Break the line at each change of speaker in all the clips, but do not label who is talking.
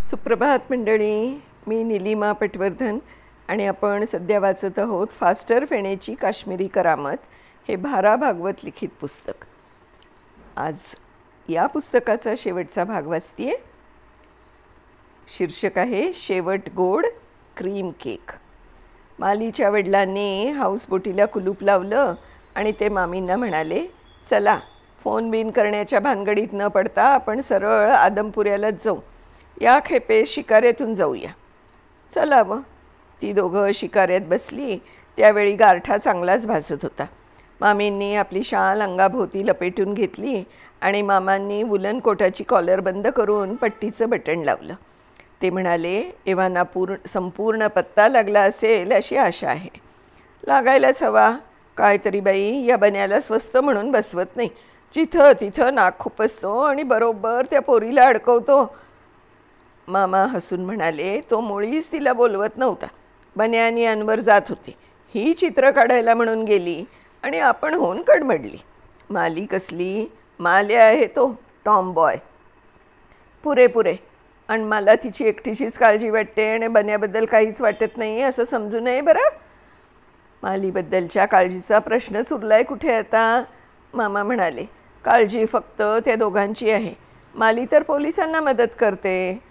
सुप्रभात मंडळी. मी निलिमा पटवर्धन आणि आपण सध्या वाचत आहोत फास्टर फेणेची काश्मीरी करामत हे भारा भागवत लिखित पुस्तक. आज या पुस्तकाचा शेवटचा भाग वाचते. शीर्षक आहे शेवट गोड क्रीम केक. मालीच्या वडिलांनी हाऊसबोटीला कुलूप लावलं आणि ते मामींना म्हणाले, चला फोन बिन करण्याच्या भानगडीत न पडता आपण सरळ आदमपुऱ्यालाच जाऊ. या खेपे शिकाऱ्यातून जाऊया. चला मग. ती दोघं शिकाऱ्यात बसली. त्यावेळी गारठा चांगलाच भासत होता. मामींनी आपली शाल अंगाभोवती लपेटून घेतली आणि मामांनी वुलन कोटाची कॉलर बंद करून पट्टीचं बटण लावलं. ते म्हणाले, एव्हाना संपूर्ण पत्ता लागला असेल अशी आशा आहे. लागायलाच हवा. काहीतरी बाई या बन्याला स्वस्त म्हणून बसवत नाही. जिथं तिथं नाक खुपसतो आणि बरोबर त्या पोरीला अडकवतो. मामा हसून म्हणाले, तो मुळीच तिला बोलवत नव्हता. बन्या आणि अनवर जात होते. ही चित्र काढायला म्हणून गेली आणि आपण होऊन कडमडली. माली कसली माल्या आहे तो टॉम बॉय. पुरे आणि मला तिची एकटीशीच काळजी वाटते आणि बन्याबद्दल काहीच वाटत नाही असं समजू नये बरं. मालीबद्दलच्या काळजीचा प्रश्नच उरलाय कुठे आता, मामा म्हणाले. काळजी फक्त त्या दोघांची आहे. माली तर पोलिसांना मदत करते.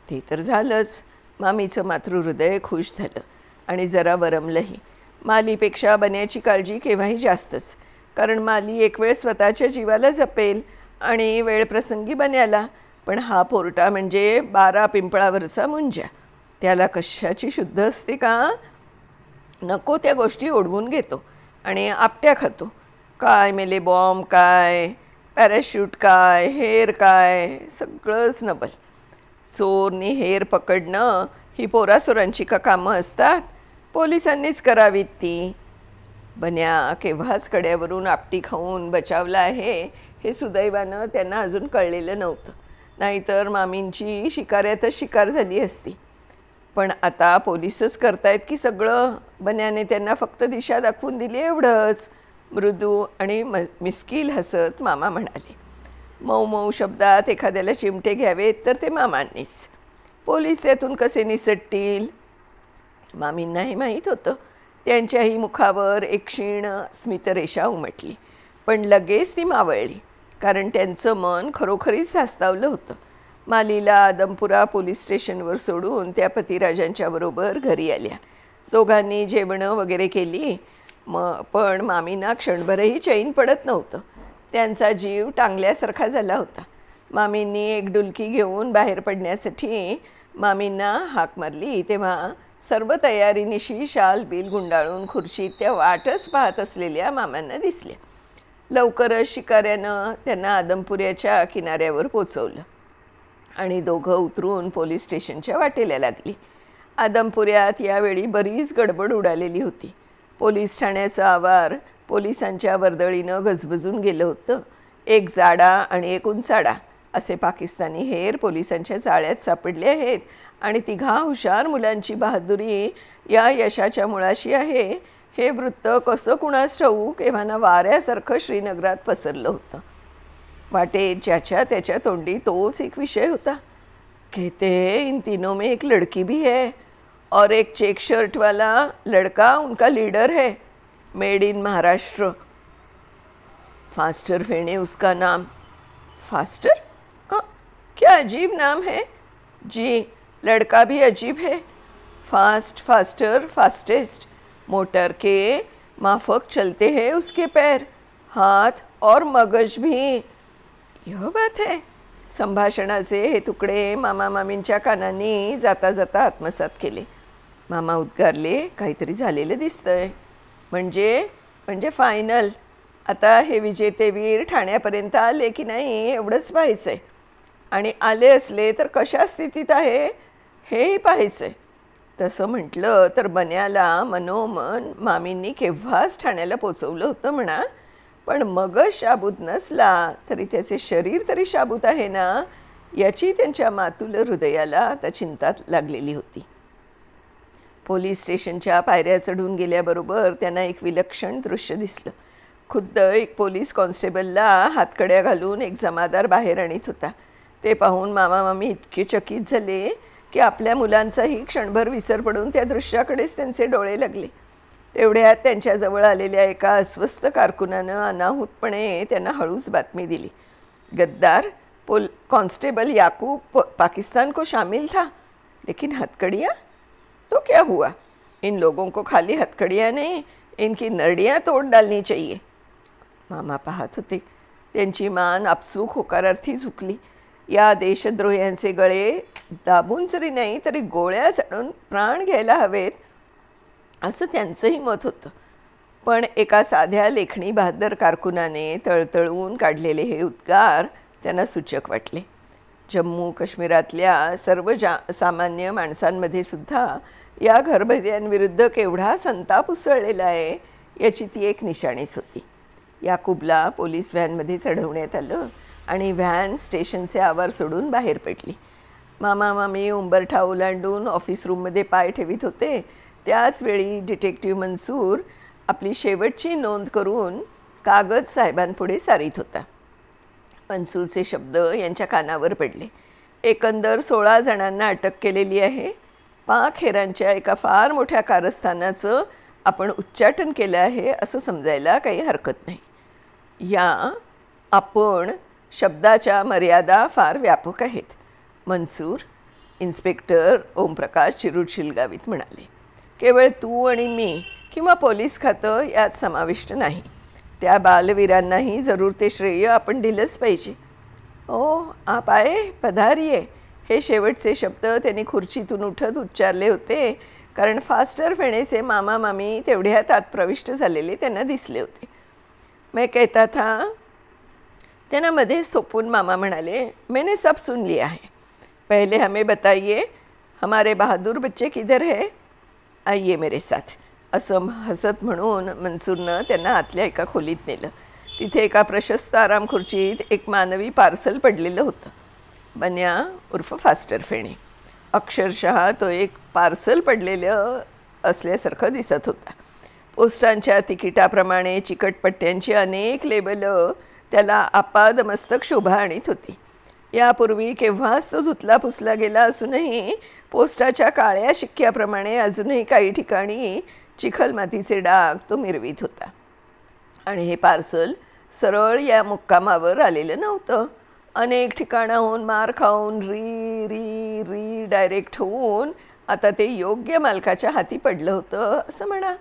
ते तर झालंच. मामीचं मातृहृदय खुश झालं आणि जरा वरमलंही. मालीपेक्षा बन्याची काळजी केव्हाही जास्तच. कारण माली एक वेळ स्वतःच्या जीवाला जपेल आणि वेळप्रसंगी बन्याला. पण हा पोरटा म्हणजे 12 पिंपळावरचा मुंजा. त्याला कशाची शुद्ध असते का? नको त्या गोष्टी ओढवून घेतो आणि आपट्या खातो. काय मेले बॉम्ब, काय पॅराशूट, काय हेर, काय सगळंच नबल. चोरनी हेर पकडणं ही पोरासोरांची का कामं असतात? पोलिसांनीच करावीत ती. बन्या केव्हाच कड्यावरून आपटी खाऊन बचावला आहे हे सुदैवानं त्यांना अजून कळलेलं नव्हतं. नाहीतर मामींची शिकाऱ्यातच शिकार झाली असती. पण आता पोलिसच करतायत की सगळं. बन्याने त्यांना फक्त दिशा दाखवून दिली एवढंच. मृदू आणि मिस्किल हसत मामा म्हणाले. मऊ मऊ शब्दात एखाद्याला चिमटे घ्यावेत तर ते मामांनीच. पोलीस त्यातून कसे निसटतील? मामींना हे माहीत होतं. त्यांच्याही मुखावर एक क्षीण स्मितरेषा उमटली. पण लगेच ती मावळली. कारण त्यांचं मन खरोखरीच धास्तावलं होतं. मालीला आदमपुरा पोलीस स्टेशनवर सोडून त्या पतिराजांच्या बरोबर घरी आल्या. दोघांनी जेवणं वगैरे केली. पण मामींना क्षणभरही चैन पडत नव्हतं. त्यांचा जीव टांगल्यासारखा झाला होता. मामींनी एक डुलकी घेऊन बाहेर पडण्यासाठी मामींना हाक मारली तेव्हा सर्व तयारीनिशी शाल बिल गुंडाळून खुर्चीत त्या वाटच पाहत असलेल्या मामांना दिसल्या. लवकरच शिकाऱ्यानं त्यांना आदमपुऱ्याच्या किनाऱ्यावर पोचवलं आणि दोघं उतरून पोलीस स्टेशनच्या वाटेला लागली. आदमपुऱ्यात यावेळी बरीच गडबड उडालेली होती. पोलीस ठाण्याचं आवार पोलिसांच्या वर्दळीनं गजबजून गेलं होतं. एक जाडा आणि एक उंचाडा असे पाकिस्तानी हेर पोलिसांच्या जाळ्यात सापडले आहेत आणि 3 हुशार मुलांची बहादुरी या यशाच्या मुळाशी आहे हे वृत्त कसं कुणास ठाऊक एव्हाना वाऱ्यासारखं श्रीनगरात पसरलं होतं. वाटेत ज्याच्या त्याच्या तोंडी तोच एक विषय होता. कहते हैं इन तीनों में एक लड़की भी है और एक चेक शर्ट वाला लड़का उनका लीडर है. Made in Maharashtra. Faster Fene उसका नाम. फास्टर? हाँ, क्या अजीब नाम है. जी, लड़का भी अजीब है. Fast, faster, fastest. मोटर के माफक चलते हैं उसके पैर, हाथ और मगज भी. यह बात है. संभाषणाचे हे तुकडे मामा मामींच्या कानांनी जाता जाता आत्मसात केले. मामा उद्गारले, काहीतरी झालेलं दिसतंय. म्हणजे फायनल. आता हे विजेतेवीर ठाण्यापर्यंत आले की नाही एवढंच पाहायचं आहे. आणि आले असले तर कशा स्थितीत आहे हेही पाहायचं आहे. तसं म्हटलं तर बन्याला मनोमन मामींनी केव्हाच ठाण्याला पोचवलं होतं म्हणा. पण मगच शाबूत नसला तरी त्याचे शरीर तरी शाबूत आहे ना याची त्यांच्या मातुल हृदयाला आता चिंता लागलेली होती. पोलीस स्टेशनच्या पायऱ्या चढून गेल्याबरोबर त्यांना एक विलक्षण दृश्य दिसलं. खुद्द एक पोलीस कॉन्स्टेबलला हातकड्या घालून एक जमादार बाहेर आणीत होता. ते पाहून मामा मामी इतके चकित झाले की आपल्या मुलांचाही क्षणभर विसर पडून त्या दृश्याकडेच त्यांचे डोळे लागले. तेवढ्यात त्यांच्याजवळ आलेल्या एका अस्वस्थ कारकुनानं अनाहूतपणे त्यांना हळूच बातमी दिली. गद्दार कांस्टेबल याकूब पाकिस्तान को शामिल था, लेकिन हथकड़ियाँ तो क्या हुआ? इन लोगों को खाली हथकड़ियाँ नहीं, इनकी नरडियाँ तोड़ डालनी चाहिए. मामा पाहत होते. त्यांची मान आपसूक होकारार्थी झुकली. या देशद्रोह्यांचे गळे दाबून जरी नाही तरी गोळ्या झाडून प्राण घ्यायला हवेत असं त्यांचंही मत होतं. पण एका साध्या लेखणी बहादर कारकुनाने तळतळवून काढलेले हे उद्गार त्यांना सूचक वाटले. जम्मू काश्मीरातल्या सर्व सामान्य माणसांमध्ये सुद्धा या घरभैद्यांविरुद्ध केवढा संताप उसळलेला आहे याची ती एक निशाणीच होती. याकूबला पोलीस व्हॅनमध्ये चढवण्यात आलं आणि व्हॅन स्टेशनचे आवार सोडून बाहेर पडली. मामा मामी उंबरठा ओलांडून ऑफिस रूममध्ये पाय ठेवीत होते. त्याच वेळी डिटेक्टिव्ह मनसूर आपली शेवटची नोंद करून कागद साहेबांपुढे सारीत होता. मनसूरचे शब्द यांच्या कानावर पडले. एकंदर 16 जणांना अटक केलेली आहे. पाक हेरांच्या एका फार मोठ्या कारस्थानाचं आपण उच्चाटन केलं आहे असं समजायला काही हरकत नाही. या आपण शब्दाच्या मर्यादा फार व्यापक आहेत, मनसूर इन्स्पेक्टर ओमप्रकाश चिरूट म्हणाले. केवळ तू आणि मी किंवा पोलीस खातं यात समाविष्ट नाही. त्या बालवीरांनाही जरूर ते श्रेय आपण दिलंच पाहिजे. ओ आप आए, पधारिये, हे शेवटचे शब्द त्यांनी खुर्चीतून उठत उच्चारले होते, कारण फास्टर फेणेचे मामा मामी तेवढ्यात आत प्रविष्ट झालेले त्यांना दिसले होते. मैं कहता था, त्यांना मध्येच थोपून मामा म्हणाले, मैंने सब सुन लिया है. पहले हमें बताइए, हमारे बहादूर बच्चे किधर है? आइए मेरे साथ. असं हसत म्हणून मनसूरनं त्यांना आतल्या एका खोलीत नेलं. तिथे एका प्रशस्त आराम खुर्चीत एक मानवी पार्सल पडलेलं होतं. बन्या उर्फ फास्टर फेणे. अक्षरशः तो एक पार्सल पडलेलं असल्यासारखं दिसत होता. पोस्टांच्या तिकिटाप्रमाणे चिकटपट्ट्यांची अनेक लेबलं त्याला आपादमस्तक शोभा आणीत होती. यापूर्वी केव्हाच तो धुतला पुसला गेला असूनही पोस्टाच्या काळ्या शिक्क्याप्रमाणे अजूनही काही ठिकाणी चिखलमातीचे डाग तो मिरवीत होता. आणि हे पार्सल सरळ या मुक्कामावर आलेलं नव्हतं. अनेक ठिकाणाहून मार खाऊन री डायरेक्ट होऊन आता ते योग्य मालकाच्या हाती पडलं होतं असं म्हणा.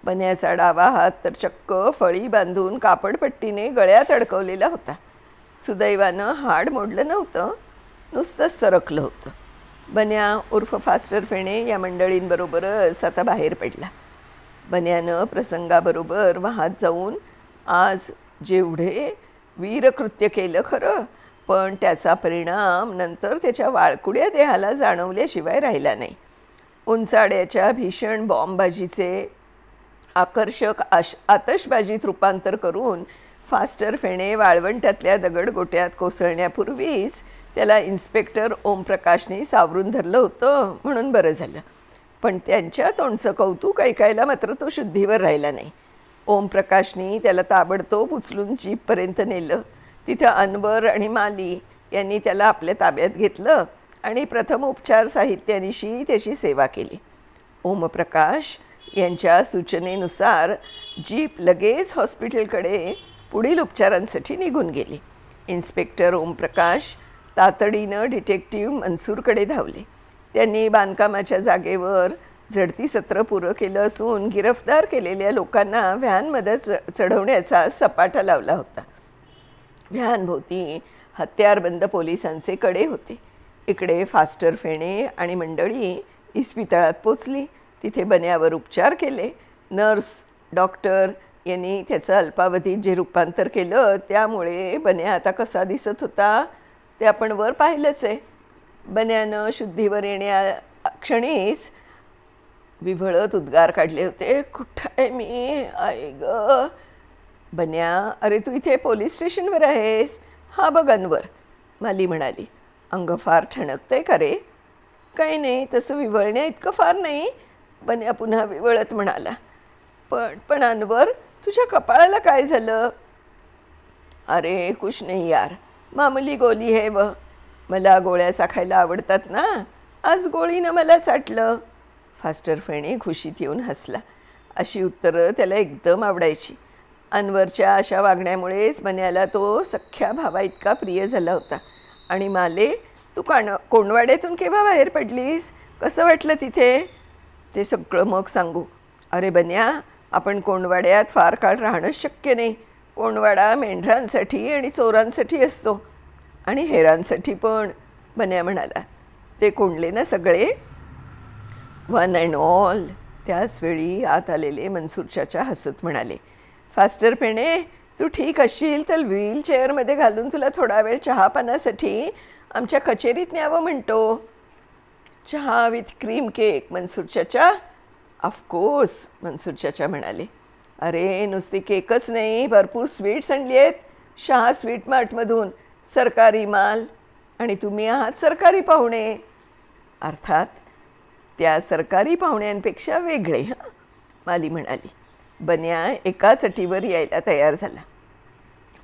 बन्याचा डावा हात तर चक्क फळी बांधून कापडपट्टीने गळ्यात अडकवलेला होता. सुदैवानं हाड मोडलं नव्हतं, नुसतंच सरकलं होतं. बन्या उर्फ फास्टर फेणे या मंडळींबरोबरच आता बाहेर पडला. बन्यानं प्रसंगाबरोबर वाहत जाऊन आज जेवढे वीरकृत्य केलं खरं, पण त्याचा परिणाम नंतर त्याच्या वाळकुड्या देहाला जाणवल्याशिवाय राहिला नाही. उंचाड्याच्या भीषण बॉम्बबाजीचे आकर्षक आतषबाजीत रूपांतर करून फास्टर फेणे वाळवंटातल्या दगडगोट्यात कोसळण्यापूर्वीच त्याला इन्स्पेक्टर ओमप्रकाशने सावरून धरलं होतं म्हणून बरं झालं. पण त्यांच्या तोंडचं कौतुक ऐकायला मात्र तो शुद्धीवर राहिला नाही. ओमप्रकाशने त्याला ताबडतोब उचलून जीपपर्यंत नेलं. तिथं अनवर आणि माली यांनी त्याला आपल्या ताब्यात घेतलं आणि प्रथम उपचार साहित्यानिशी त्याची सेवा केली. ओमप्रकाश यांच्या सूचनेनुसार जीप लगेच हॉस्पिटलकडे पुढील उपचारांसाठी निघून गेली. इन्स्पेक्टर ओमप्रकाश तातडीनं डिटेक्टिव्ह मनसूरकडे धावले. त्यांनी बांधकामाच्या जागेवर झडती सत्र पुरं केलं असून गिरफ्तार केलेल्या लोकांना व्हॅनमध्ये चढवण्याचा सपाटा लावला होता. व्हॅनभोवती हत्यारबंद पोलिसांचे कडे होते. इकडे फास्टर फेणे आणि मंडळी इस्पितळात पोचली. तिथे बन्यावर उपचार केले. नर्स डॉक्टर यांनी त्याचं अल्पावधीत जे रूपांतर केलं त्यामुळे बन्या आता कसा दिसत होता ते आपण वर पाहिलंच आहे. बन्यानं शुद्धीवर येण्या क्षणीच विव्हळत उद्गार काढले होते, कुठं आहे मी, आई ग. बन्या, अरे तू इथे पोलीस स्टेशनवर आहेस? हा बघ अनवर, माली म्हणाली. अंग फार ठणकतंय का रे? काही नाही, तसं विव्हळण्या इतकं फार नाही, बन्या पुन्हा विव्हळत म्हणाला. पण अनवर, तुझ्या कपाळाला काय झालं? अरे कुछ नहीं यार, मामूली गोली है वह. मला गोळ्या चाखायला आवडतात ना, आज गोळीनं मला चाटलं. फास्टर फेणे खुशीत येऊन हसला. अशी उत्तरं त्याला एकदम आवडायची. अनवरच्या अशा वागण्यामुळेच बन्याला तो सख्ख्या भावा इतका प्रिय झाला होता. आणि माले, तू कोंडवाड्यातून केव्हा बाहेर पडलीस? कसं वाटलं तिथे? ते सगळं मग सांगू. अरे बन्या, आपण कोंडवाड्यात फार काळ राहणंच शक्य नाही. कोंडवाडा मेंढरांसाठी आणि चोरांसाठी असतो आणि हेरांसाठी पण, बन्या म्हणाला. ते कोंडले ना सगळे? One and all. त्याच वेळी आत आलेले मनसूर चाचा हसत म्हणाले, फास्टर फेणे, तू ठीक असशील तर व्हीलचेअरमध्ये घालून तुला थोडा वेळ चहापानासाठी आमच्या कचेरीत न्यावं म्हणतो. चहा विथ क्रीम केक, मनसूर चाचा? ऑफकोर्स, मनसूर चाचा म्हणाले. अरे नुसती केकच नाही, भरपूर स्वीट्स आणली आहेत शहा स्वीट मार्टमधून, सरकारी माल. आणि तुम्ही आहात सरकारी पाहुणे. अर्थात त्या सरकारी पाहुण्यांपेक्षा वेगळे. हां, माली म्हणाली. बन्या एकाच अटीवर यायला तयार झाला,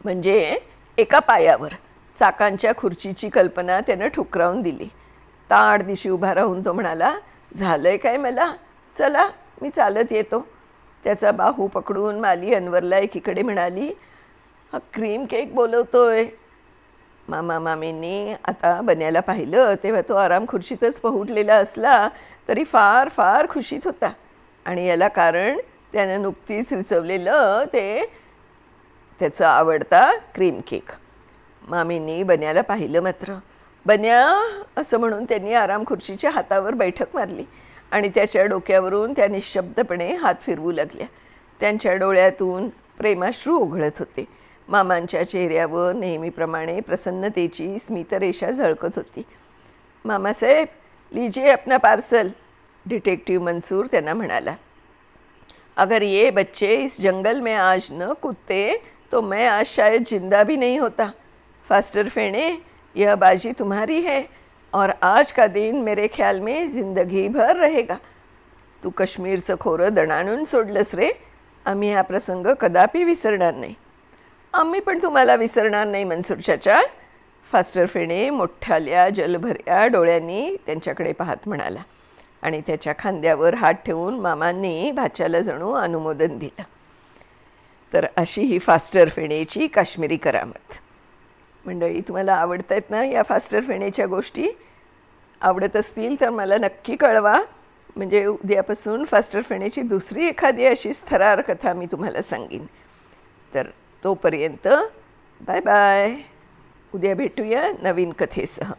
म्हणजे एका पायावर. चाकांच्या खुर्चीची कल्पना त्यानं ठुकरावून दिली. ताड दिशी उभा राहून तो म्हणाला, झालंय काय मला? चला मी चालत येतो. त्याचा बाहू पकडून माली अनवरला एकीकडे म्हणाली, हा क्रीम केक बोलवतोय. मामा मामींनी आता बन्याला पाहिलं तेव्हा तो आराम खुर्चीतच पहुडलेला असला तरी फार फार खुशीत होता. आणि याला कारण त्यानं नुकतीच रिचवलेलं ते त्याचा आवडता क्रीम केक. मामींनी बन्याला पाहिलं मात्र. बन्या असं म्हणून त्यांनी आराम खुर्चीच्या हातावर बैठक मारली आणि त्याच्या डोक्यावरून त्या निशब्दपणे हात फिरवू लागल्या. त्यांच्या डोळ्यातून प्रेमाश्रू ओघळत होते. मामांच्या चेहऱ्यावर नेहमीप्रमाणे प्रसन्नतेची स्मितरेषा झळकत होती. मामासाहेब, लीजिए अपना पार्सल, डिटेक्टिव्ह मंसूर त्यांना म्हणाला. अगर ये बच्चे इस जंगल में आज न कूदते तो मैं आज शायद जिंदा भी नहीं होता. फास्टर फेणे, यह बाजी तुम्हारी है और आज का दिन मेरे ख्याल में जिंदगी भर रहेगा. तू काश्मीरचं खोरं दणाणून सोडलंस रे. आम्ही हा प्रसंग कदापि विसरणार नाही. आम्ही पण तुम्हाला विसरणार नाही मनसूर चाचा. फास्टर फेणे मोठ्याल्या जलभऱ्या डोळ्यांनी त्यांच्याकडे पाहत म्हणाला आणि त्याच्या खांद्यावर हात ठेवून मामांनी भाच्याला जणू अनुमोदन दिलं. तर अशी ही फास्टर फेणेची काश्मीरी करामत. मंडळी, तुम्हाला आवडत आहेत ना या फास्टर फेणेच्या गोष्टी? आवडत असतील तर मला नक्की कळवा, म्हणजे उद्यापासून फास्टर फेणेची दुसरी एखादी अशीच थरार कथा मी तुम्हाला सांगीन. तर तोपर्यंत बाय बाय. उद्या भेटूया नवीन कथेसह.